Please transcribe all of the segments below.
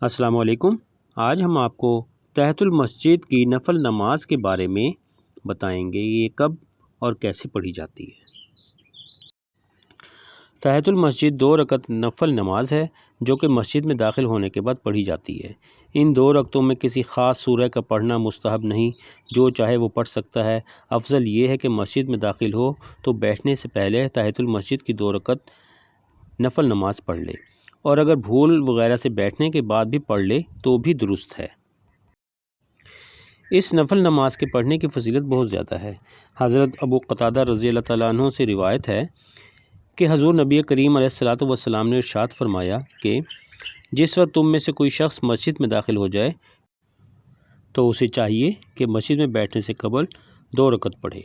السلام علیکم۔ آج ہم آپ کو تحیۃ المسجد کی نفل نماز کے بارے میں بتائیں گے، یہ کب اور کیسے پڑھی جاتی ہے۔ تحیۃ المسجد 2 رکعت نفل نماز ہے جو کہ مسجد میں داخل ہونے کے بعد پڑھی جاتی ہے۔ ان 2 رکعتوں میں کسی خاص سورہ کا پڑھنا مستحب نہیں، جو چاہے وہ پڑھ سکتا ہے۔ افضل یہ ہے کہ مسجد میں داخل ہو تو بیٹھنے سے پہلے تحیۃ المسجد کی 2 رکعت نفل نماز پڑھ لے، اور اگر بھول وغیرہ سے بیٹھنے کے بعد بھی پڑھ لے تو بھی درست ہے۔ اس نفل نماز کے پڑھنے کی فضیلت بہت زیادہ ہے۔ حضرت ابو قتادہ رضی اللہ تعالیٰ عنہ سے روایت ہے کہ حضور نبی کریم علیہ الصلاۃ والسلام نے ارشاد فرمایا کہ جس وقت تم میں سے کوئی شخص مسجد میں داخل ہو جائے تو اسے چاہیے کہ مسجد میں بیٹھنے سے قبل 2 رکعت پڑھے۔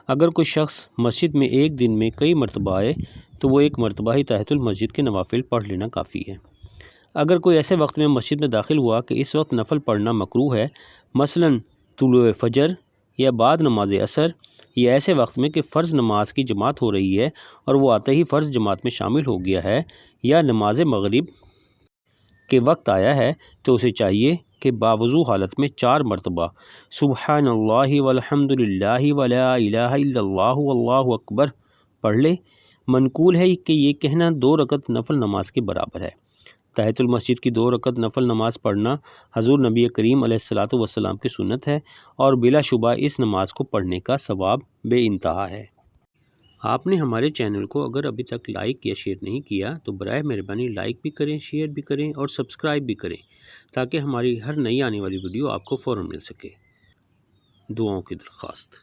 اگر کوئی شخص مسجد میں ایک دن میں کئی مرتبہ آئے تو وہ ایک مرتبہ ہی تحیۃ المسجد کے نوافل پڑھ لینا کافی ہے۔ اگر کوئی ایسے وقت میں مسجد میں داخل ہوا کہ اس وقت نفل پڑھنا مکروہ ہے، مثلاً طلوع فجر یا بعد نماز عصر، یا ایسے وقت میں کہ فرض نماز کی جماعت ہو رہی ہے اور وہ آتے ہی فرض جماعت میں شامل ہو گیا ہے، یا نماز مغرب کے وقت آیا ہے، تو اسے چاہیے کہ باوضو حالت میں 4 مرتبہ سبحان اللہ والحمد للہ ولا الہ الا اللہ واللہ اکبر پڑھ لے۔ منقول ہے کہ یہ کہنا 2 رکعت نفل نماز کے برابر ہے۔ تحیۃ المسجد کی 2 رکعت نفل نماز پڑھنا حضور نبی کریم علیہ الصلاۃ والسلام کی سنت ہے، اور بلا شبہ اس نماز کو پڑھنے کا ثواب بے انتہا ہے۔ آپ نے ہمارے چینل کو اگر ابھی تک لائک یا شیئر نہیں کیا تو برائے مہربانی لائک بھی کریں، شیئر بھی کریں اور سبسکرائب بھی کریں، تاکہ ہماری ہر نئی آنے والی ویڈیو آپ کو فوراً مل سکے۔ دعاؤں کی درخواست۔